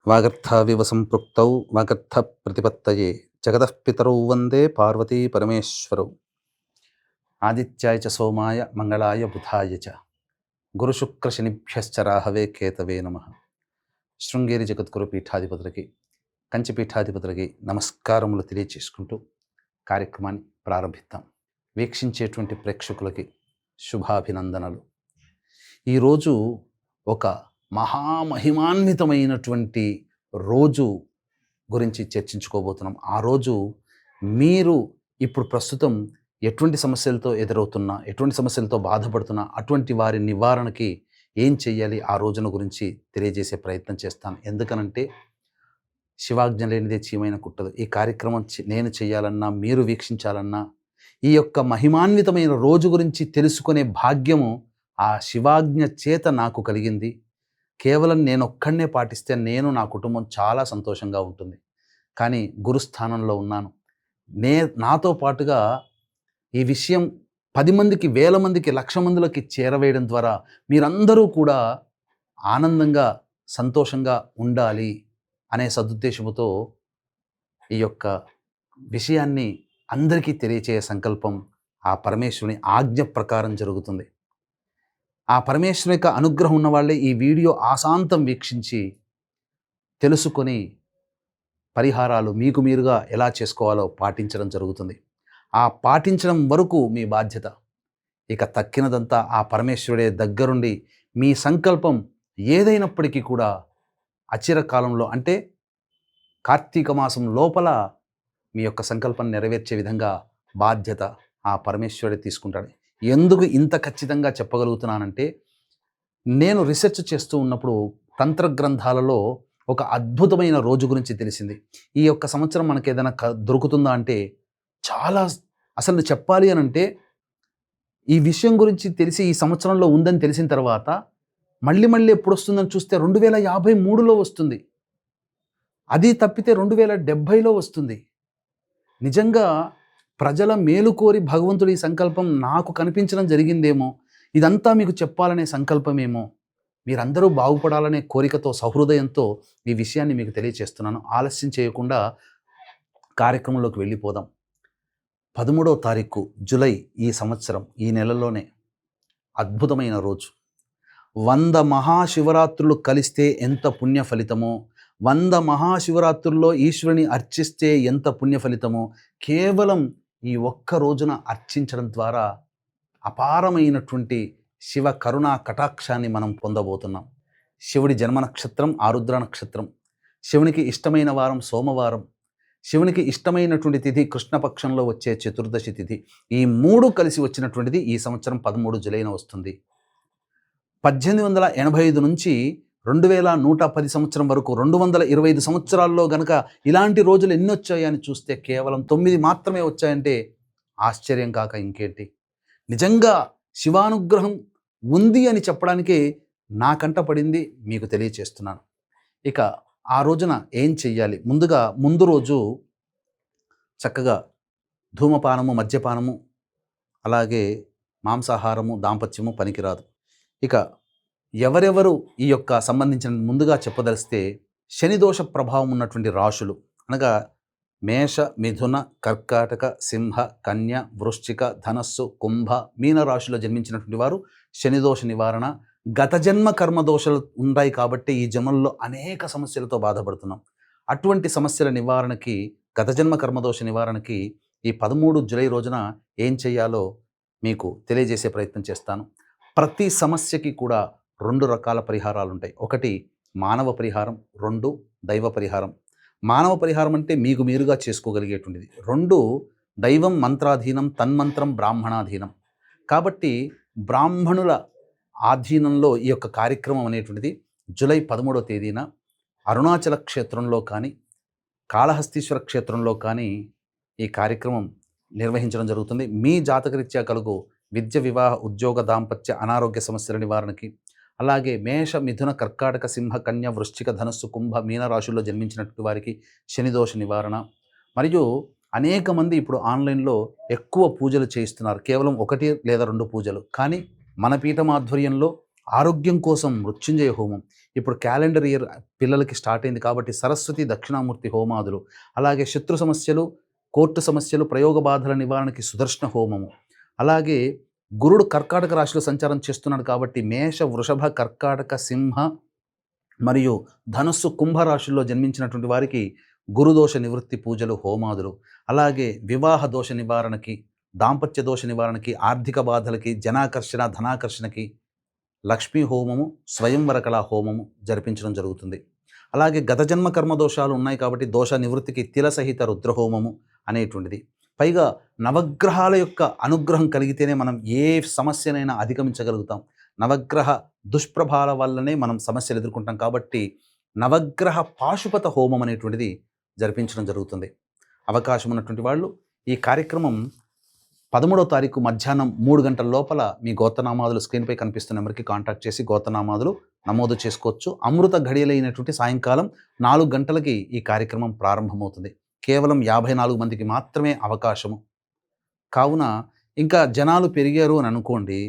వాగర్థావివ సంపృక్తౌ వాగర్థ ప్రతిపత్తయే జగతః పితరౌ వందే పార్వతీ పరమేశ్వరౌ. ఆదిత్యాయ చ సోమాయ మంగళాయ బుధాయ చ గురుశుక్రశనిభ్యశ్చ రాహవే కేతవే నమః. శృంగేరి జగద్గురు పీఠాధిపతులకి, కంచి పీఠాధిపతులకి నమస్కారములు తెలియచేసుకుంటూ కార్యక్రమాన్ని ప్రారంభిద్దాం. వీక్షించేటువంటి ప్రేక్షకులకి శుభాభినందనలు. ఈరోజు ఒక మహామహిమాన్వితమైనటువంటి రోజు గురించి చర్చించుకోబోతున్నాం. ఆ రోజు మీరు ఇప్పుడు ప్రస్తుతం ఎటువంటి సమస్యలతో ఎదురవుతున్నా, ఎటువంటి సమస్యలతో బాధపడుతున్నా, అటువంటి వారి నివారణకి ఏం చెయ్యాలి ఆ రోజున గురించి తెలియజేసే ప్రయత్నం చేస్తాను. ఎందుకనంటే శివాజ్ఞ లేనిదే చీమైన కుట్టదు. ఈ కార్యక్రమం నేను చేయాలన్నా, మీరు వీక్షించాలన్నా, ఈ యొక్క మహిమాన్వితమైన రోజు గురించి తెలుసుకునే భాగ్యము ఆ శివాజ్ఞ చేత నాకు కలిగింది. కేవలం నేనొక్కడినే పాటిస్తే నేను, నా కుటుంబం చాలా సంతోషంగా ఉంటుంది. కానీ గురుస్థానంలో ఉన్నాను. నాతో పాటుగా ఈ విషయం 10 మందికి, 1000 మందికి, 1,00,000 మందిలోకి చేరవేయడం ద్వారా మీరందరూ కూడా ఆనందంగా, సంతోషంగా ఉండాలి అనే సదుద్దేశముతో ఈ యొక్క విషయాన్ని అందరికీ తెలియచేయ సంకల్పం ఆ పరమేశ్వరుని ఆజ్ఞ ప్రకారం జరుగుతుంది. ఆ పరమేశ్వరుని యొక్క అనుగ్రహం ఉన్నవాళ్ళే ఈ వీడియో ఆశాంతం వీక్షించి తెలుసుకొని పరిహారాలు మీకు మీరుగా ఎలా చేసుకోవాలో పాటించడం జరుగుతుంది. ఆ పాటించడం వరకు మీ బాధ్యత. ఇక తక్కినదంతా ఆ పరమేశ్వరుడే దగ్గరుండి మీ సంకల్పం ఏదైనప్పటికీ కూడా అచిరకాలంలో, అంటే కార్తీక మాసం లోపల మీ యొక్క సంకల్పం నెరవేర్చే విధంగా బాధ్యత ఆ పరమేశ్వరుడే తీసుకుంటాడు. ఎందుకు ఇంత ఖచ్చితంగా చెప్పగలుగుతున్నానంటే, నేను రీసెర్చ్ చేస్తూ ఉన్నప్పుడు తంత్ర గ్రంథాలలో ఒక అద్భుతమైన రోజు గురించి తెలిసింది. ఈ యొక్క సంవత్సరం మనకి ఏదైనా దొరుకుతుందా అంటే చాలా, అసలు చెప్పాలి అని అంటే ఈ విషయం గురించి తెలిసి ఈ సంవత్సరంలో ఉందని తెలిసిన తర్వాత మళ్ళీ ఎప్పుడు వస్తుందని చూస్తే 2053లో వస్తుంది. అది తప్పితే 2070లో వస్తుంది. నిజంగా ప్రజల మేలు కోరి భగవంతుడి సంకల్పం నాకు కనిపించడం జరిగిందేమో, ఇదంతా మీకు చెప్పాలనే సంకల్పమేమో, మీరందరూ బాగుపడాలనే కోరికతో, సహృదయంతో ఈ విషయాన్ని మీకు తెలియచేస్తున్నాను. ఆలస్యం చేయకుండా కార్యక్రమంలోకి వెళ్ళిపోదాం. 13వ తారీఖు జూలై ఈ సంవత్సరం, ఈ నెలలోనే అద్భుతమైన రోజు. 100 మహాశివరాత్రులు కలిస్తే ఎంత పుణ్య ఫలితమో, 100 మహాశివరాత్రుల్లో ఈశ్వరుని అర్చిస్తే ఎంత పుణ్య ఫలితమో, కేవలం ఈ ఒక్క రోజున అర్చించడం ద్వారా అపారమైనటువంటి శివ కరుణా కటాక్షాన్ని మనం పొందబోతున్నాం. శివుడి జన్మ నక్షత్రం ఆరుద్ర నక్షత్రం. శివునికి ఇష్టమైన వారం సోమవారం. శివునికి ఇష్టమైనటువంటి తిథి కృష్ణపక్షంలో వచ్చే చతుర్దశి తిథి. ఈ 3 కలిసి వచ్చినటువంటిది ఈ సంవత్సరం 13 జూలైన వస్తుంది. 1885 నుంచి 2110 సంవత్సరం వరకు 225 సంవత్సరాల్లో గనక ఇలాంటి రోజులు ఎన్ని వచ్చాయని చూస్తే కేవలం 9 మాత్రమే వచ్చాయంటే ఆశ్చర్యం కాక ఇంకేంటి. నిజంగా శివానుగ్రహం ఉంది అని చెప్పడానికే నా కంట పడింది, మీకు తెలియచేస్తున్నాను. ఇక ఆ రోజున ఏం చెయ్యాలి? ముందు రోజు చక్కగా ధూమపానము, మద్యపానము, అలాగే మాంసాహారము, దాంపత్యము పనికిరాదు. ఇక ఎవరెవరు ఈ యొక్క సంబంధించిన ముందుగా చెప్పదలిస్తే, శనిదోష ప్రభావం ఉన్నటువంటి రాశులు అనగా మేష, మిథున, కర్కాటక, సింహ, కన్య, వృశ్చిక, ధనస్సు, కుంభ, మీన రాశిలో జన్మించినటువంటి వారు శనిదోష నివారణ, గత జన్మ కర్మ దోషాలు ఉన్నాయి కాబట్టి ఈ జన్మల్లో అనేక సమస్యలతో బాధపడుతున్నాం. అటువంటి సమస్యల నివారణకి, గత జన్మ కర్మదోష నివారణకి ఈ 13 జూలై రోజున ఏం చేయాలో మీకు తెలియజేసే ప్రయత్నం చేస్తాను. ప్రతి సమస్యకి కూడా 2 రకాల పరిహారాలు ఉంటాయి. ఒకటి మానవ పరిహారం, 2 దైవ పరిహారం. మానవ పరిహారం అంటే మీకు మీరుగా చేసుకోగలిగేటువంటిది. 2 దైవం మంత్రాధీనం, తన్మంత్రం బ్రాహ్మణాధీనం. కాబట్టి బ్రాహ్మణుల ఆధీనంలో ఈ యొక్క కార్యక్రమం అనేటువంటిది జూలై 13వ తేదీన అరుణాచల క్షేత్రంలో కానీ, కాళహస్తీశ్వర క్షేత్రంలో కానీ ఈ కార్యక్రమం నిర్వహించడం జరుగుతుంది. మీ జాతకరీత్యా కలుగు విద్య, వివాహ, ఉద్యోగ, దాంపత్య, అనారోగ్య సమస్యల నివారణకి, అలాగే మేష, మిథున, కర్కాటక, సింహ, కన్య, వృశ్చిక, ధనస్సు, కుంభ, మీన రాశుల్లో జన్మించినటువంటి వారికి శనిదోష నివారణ. మరియు అనేక మంది ఇప్పుడు ఆన్లైన్లో ఎక్కువ పూజలు చేయిస్తున్నారు. కేవలం 1 లేదా 2 పూజలు. కానీ మన పీఠం ఆధ్వర్యంలో ఆరోగ్యం కోసం మృత్యుంజయ హోమం, ఇప్పుడు క్యాలెండర్ ఇయర్ పిల్లలకి స్టార్ట్ అయింది కాబట్టి సరస్వతి దక్షిణామూర్తి హోమాదులు, అలాగే శత్రు సమస్యలు, కోర్టు సమస్యలు, ప్రయోగ బాధల నివారణకి సుదర్శన హోమము, అలాగే గురుడు కర్కాటక రాశిలో సంచారం చేస్తున్నాడు కాబట్టి మేష, వృషభ, కర్కాటక, సింహ మరియు ధనుస్సు, కుంభ రాశుల్లో జన్మించినటువంటి వారికి గురుదోష నివృత్తి పూజలు, హోమాదులు, అలాగే వివాహ దోష నివారణకి, దాంపత్య దోష నివారణకి, ఆర్థిక బాధలకి, జనాకర్షణ, ధనాకర్షణకి లక్ష్మీ హోమము, స్వయంవర కళా హోమము జరిపించడం జరుగుతుంది. అలాగే గత జన్మ కర్మ దోషాలు ఉన్నాయి కాబట్టి దోష నివృత్తికి తిల సహిత రుద్రహోమము అనేటువంటిది. పైగా నవగ్రహాల యొక్క అనుగ్రహం కలిగితేనే మనం ఏ సమస్యనైనా అధిగమించగలుగుతాం. నవగ్రహ దుష్ప్రభావాల వల్లనే మనం సమస్యలు ఎదుర్కొంటాం కాబట్టి నవగ్రహ పాశుపత హోమం అనేటువంటిది జరిపించడం జరుగుతుంది. అవకాశం ఉన్నటువంటి వాళ్ళు ఈ కార్యక్రమం 13వ తారీఖు మధ్యాహ్నం 3 గంటల లోపల మీ గోత్రనామాదులు స్క్రీన్పై కనిపిస్తున్న నెంబర్కి కాంటాక్ట్ చేసి గోత్రనామాదులు నమోదు చేసుకోవచ్చు. అమృత ఘడియలైనటువంటి సాయంకాలం 4 గంటలకి ఈ కార్యక్రమం ప్రారంభమవుతుంది. కేవలం 54 మందికి మాత్రమే అవకాశము. కావున ఇంకా జనాలు పెరిగారు అని అనుకోండి,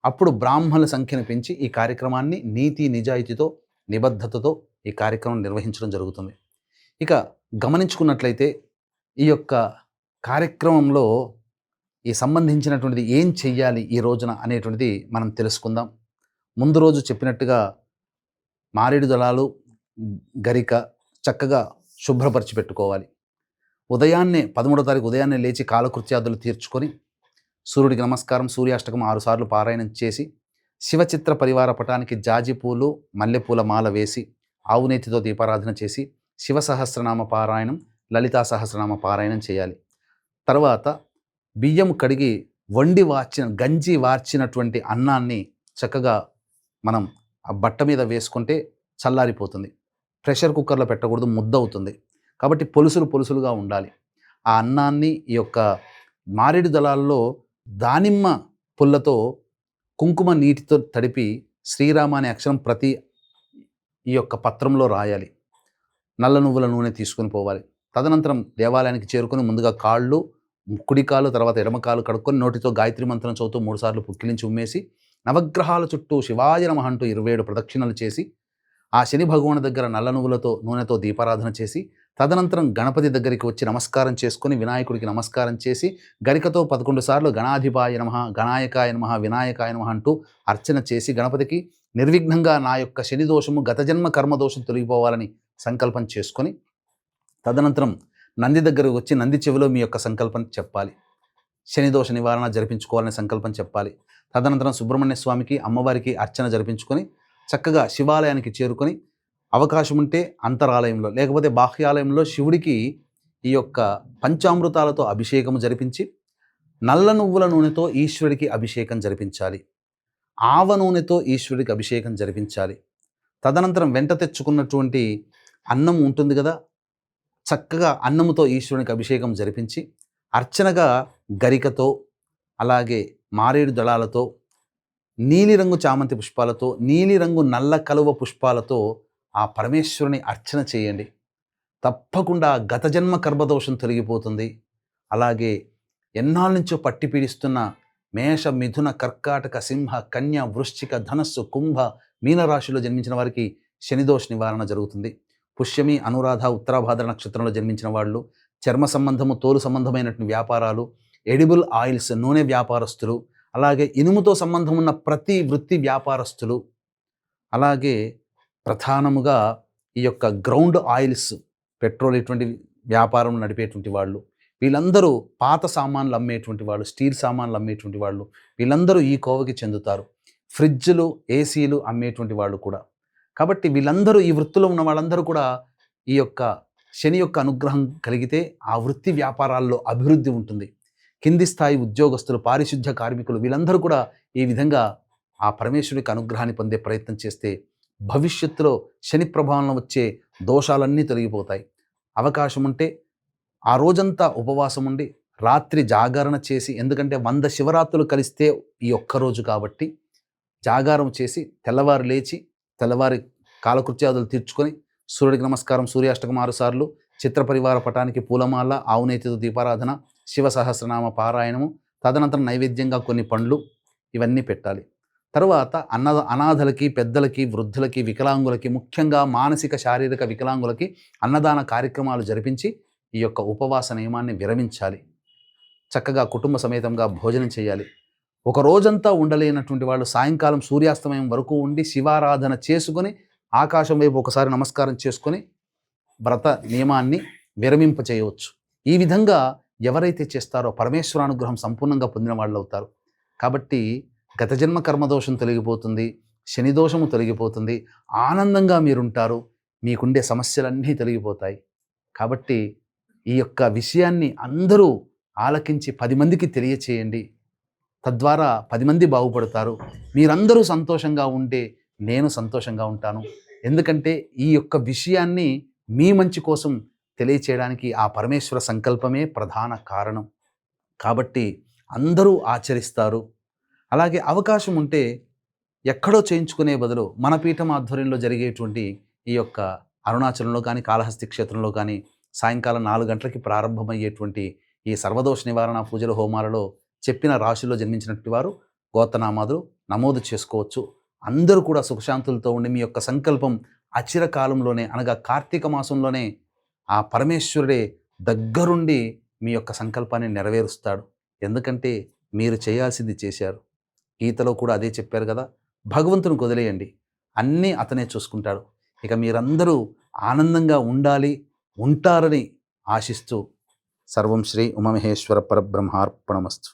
అప్పుడు బ్రాహ్మణుల సంఖ్యను పెంచి ఈ కార్యక్రమాన్ని నీతి నిజాయితీతో, నిబద్ధతతో ఈ కార్యక్రమం నిర్వహించడం జరుగుతుంది. ఇక గమనించుకున్నట్లయితే ఈ యొక్క కార్యక్రమంలో ఈ సంబంధించినటువంటిది ఏం చెయ్యాలి ఈ రోజున అనేటువంటిది మనం తెలుసుకుందాం. ముందు రోజు చెప్పినట్టుగా మారేడు దళాలు, గరిక చక్కగా శుభ్రపరిచి పెట్టుకోవాలి. ఉదయాన్నే 13వ తారీఖు ఉదయాన్నే లేచి కాలకృత్యాదులు తీర్చుకొని సూర్యుడికి నమస్కారం, సూర్యాష్టకం 6 సార్లు పారాయణం చేసి శివచిత్ర పరివార పటానికి జాజిపూలు, మల్లెపూల మాల వేసి ఆవునేతితో దీపారాధన చేసి శివ సహస్రనామ పారాయణం, లలితా సహస్రనామ పారాయణం చేయాలి. తర్వాత బియ్యం కడిగి గంజి వార్చినటువంటి అన్నాన్ని చక్కగా మనం ఆ బట్ట మీద వేసుకుంటే చల్లారిపోతుంది. ప్రెషర్ కుక్కర్లో పెట్టకూడదు, ముద్ద అవుతుంది. కాబట్టి పొలుసులుగా ఉండాలి. ఆ అన్నాన్ని ఈ యొక్క మారేడు దళాల్లో దానిమ్మ పుల్లతో కుంకుమ నీటితో తడిపి శ్రీరామ అనే అక్షరం ప్రతి ఈ యొక్క పత్రంలో రాయాలి. నల్ల నువ్వుల నూనె తీసుకొని పోవాలి. తదనంతరం దేవాలయానికి చేరుకొని ముందుగా కాళ్ళు, కుడికాలు, తర్వాత ఎడమకాలు కడుక్కొని నోటితో గాయత్రి మంత్రం చదువుతూ 3 సార్లు పుక్కిలించి ఉమ్మేసి నవగ్రహాల చుట్టూ శివాయ నమః అంటూ 27 ప్రదక్షిణలు చేసి ఆ శని భగవాను దగ్గర నల్ల నువ్వులతో నూనెతో దీపారాధన చేసి తదనంతరం గణపతి దగ్గరికి వచ్చి నమస్కారం చేసుకొని వినాయకుడికి నమస్కారం చేసి గరికతో 11 సార్లు గణాధిపాయ నమః, గణాయకాయ నమః, వినాయకాయ నమః అంటూ అర్చన చేసి గణపతికి నిర్విఘ్నంగా నా యొక్క శని దోషము, గత జన్మ కర్మదోషం తొలగిపోవాలని సంకల్పం చేసుకొని తదనంతరం నంది దగ్గరకు వచ్చి నంది చెవిలో మీ యొక్క సంకల్పం చెప్పాలి. శని దోష నివారణ జరిపించుకోవాలని సంకల్పం చెప్పాలి. తదనంతరం సుబ్రహ్మణ్య స్వామికి, అమ్మవారికి అర్చన జరిపించుకొని చక్కగా శివాలయానికి చేరుకొని అవకాశం ఉంటే అంతరాలయంలో లేకపోతే బాహ్యాలయంలో శివుడికి ఈ యొక్క పంచామృతాలతో అభిషేకం జరిపించి నల్ల నువ్వుల నూనెతో ఈశ్వరుడికి అభిషేకం జరిపించాలి. ఆవ నూనెతో ఈశ్వరుడికి అభిషేకం జరిపించాలి. తదనంతరం వెంట తెచ్చుకున్నటువంటి అన్నం ఉంటుంది కదా, చక్కగా అన్నముతో ఈశ్వరునికి అభిషేకం జరిపించి అర్చనగా గరికతో, అలాగే మారేడు దళాలతో, నీలిరంగు చామంతి పుష్పాలతో, నీలిరంగు నల్ల కలువ పుష్పాలతో ఆ పరమేశ్వరుని అర్చన చేయండి. తప్పకుండా గత జన్మ కర్మదోషం తొలగిపోతుంది. అలాగే ఎన్నాళ్ళ నుంచో పట్టి పీడిస్తున్న మేష, మిథున, కర్కాటక, సింహ, కన్య, వృశ్చిక, ధనస్సు, కుంభ, మీనరాశిలో జన్మించిన వారికి శనిదోష నివారణ జరుగుతుంది. పుష్యమి, అనురాధ, ఉత్తరాభాద్ర నక్షత్రంలో జన్మించిన వాళ్ళు, చర్మ సంబంధము, తోలు సంబంధమైనటువంటి వ్యాపారాలు, ఎడిబుల్ ఆయిల్స్, నూనె వ్యాపారస్తులు, అలాగే ఇనుముతో సంబంధం ఉన్న ప్రతి వృత్తి వ్యాపారస్తులు, అలాగే ప్రధానముగా ఈ యొక్క గ్రౌండ్ ఆయిల్స్, పెట్రోల్ ఇటువంటి వ్యాపారం నడిపేటువంటి వాళ్ళు, వీళ్ళందరూ పాత సామాన్లు అమ్మేటువంటి వాళ్ళు, స్టీల్ సామాన్లు అమ్మేటువంటి వాళ్ళు, వీళ్ళందరూ ఈ కోవకి చెందుతారు. ఫ్రిడ్జ్లు, ఏసీలు అమ్మేటువంటి వాళ్ళు కూడా. కాబట్టి వీళ్ళందరూ, ఈ వృత్తిలో ఉన్న వాళ్ళందరూ కూడా ఈ యొక్క శని యొక్క అనుగ్రహం కలిగితే ఆ వృత్తి వ్యాపారాల్లో అభివృద్ధి ఉంటుంది. కింది స్థాయి ఉద్యోగస్తులు, పారిశుద్ధ్య కార్మికులు, వీళ్ళందరూ కూడా ఈ విధంగా ఆ పరమేశ్వరుడికి అనుగ్రహాన్ని పొందే ప్రయత్నం చేస్తే భవిష్యత్తులో శని ప్రభావంలో వచ్చే దోషాలన్నీ తొలగిపోతాయి. అవకాశం ఉంటే ఆ రోజంతా ఉపవాసం ఉండి రాత్రి జాగరణ చేసి, ఎందుకంటే 100 శివరాత్రులు కలిస్తే ఈ ఒక్కరోజు కాబట్టి జాగారం చేసి తెల్లవారు లేచి తెల్లవారి కాలకృత్యాదులు తీర్చుకొని సూర్యుడికి నమస్కారం, సూర్యాష్టకం 6 సార్లు, చిత్రపరివార పటానికి పూలమాల, ఆవునేతితో దీపారాధన, శివ సహస్రనామ పారాయణము, తదనంతరం నైవేద్యంగా కొన్ని పండ్లు ఇవన్నీ పెట్టాలి. తర్వాత అనాథలకి, పెద్దలకి, వృద్ధులకి, వికలాంగులకి, ముఖ్యంగా మానసిక, శారీరక వికలాంగులకి అన్నదాన కార్యక్రమాలు జరిపించి ఈ యొక్క ఉపవాస నియమాన్ని విరమించాలి. చక్కగా కుటుంబ సమేతంగా భోజనం చేయాలి. ఒక రోజంతా ఉండలేనటువంటి వాళ్ళు సాయంకాలం సూర్యాస్తమయం వరకు ఉండి శివారాధన చేసుకొని ఆకాశం వైపు ఒకసారి నమస్కారం చేసుకొని వ్రత నియమాన్ని విరమింపచేయవచ్చు. ఈ విధంగా ఎవరైతే చేస్తారో పరమేశ్వరానుగ్రహం సంపూర్ణంగా పొందిన వాళ్ళు అవుతారు. కాబట్టి గత జన్మ కర్మదోషం తొలగిపోతుంది, శని దోషము తొలగిపోతుంది, ఆనందంగా మీరుంటారు, మీకుండే సమస్యలన్నీ తొలగిపోతాయి. కాబట్టి ఈ యొక్క విషయాన్ని అందరూ ఆలకించి 10 మందికి తెలియచేయండి. తద్వారా 10 మంది బాగుపడతారు. మీరందరూ సంతోషంగా ఉంటే నేను సంతోషంగా ఉంటాను. ఎందుకంటే ఈ యొక్క విషయాన్ని మీ మంచి కోసం తెలియచేయడానికి ఆ పరమేశ్వర సంకల్పమే ప్రధాన కారణం. కాబట్టి అందరూ ఆచరిస్తారు. అలాగే అవకాశం ఉంటే ఎక్కడో చేయించుకునే బదులు మన పీఠం ఆధ్వర్యంలో జరిగేటువంటి ఈ యొక్క అరుణాచలంలో కానీ, కాళహస్తి క్షేత్రంలో కానీ సాయంకాలం 4 గంటలకి ప్రారంభమయ్యేటువంటి ఈ సర్వదోష నివారణ పూజల హోమాలలో చెప్పిన రాశిలో జన్మించినటువంటి వారు గోత్రనామాదులు నమోదు చేసుకోవచ్చు. అందరూ కూడా సుఖశాంతులతో ఉండి మీ యొక్క సంకల్పం అచిరకాలంలోనే, అనగా కార్తీక మాసంలోనే ఆ పరమేశ్వరుడే దగ్గరుండి మీ యొక్క సంకల్పాన్ని నెరవేరుస్తాడు. ఎందుకంటే మీరు చేయాల్సింది చేశారు. గీతలో కూడా అదే చెప్పారు కదా, భగవంతుని వదిలేయండి, అన్నీ అతనే చూసుకుంటాడు. ఇక మీరందరూ ఆనందంగా ఉండాలి, ఉంటారని ఆశిస్తూ సర్వం శ్రీ ఉమామహేశ్వర పరబ్రహ్మార్పణమస్తు.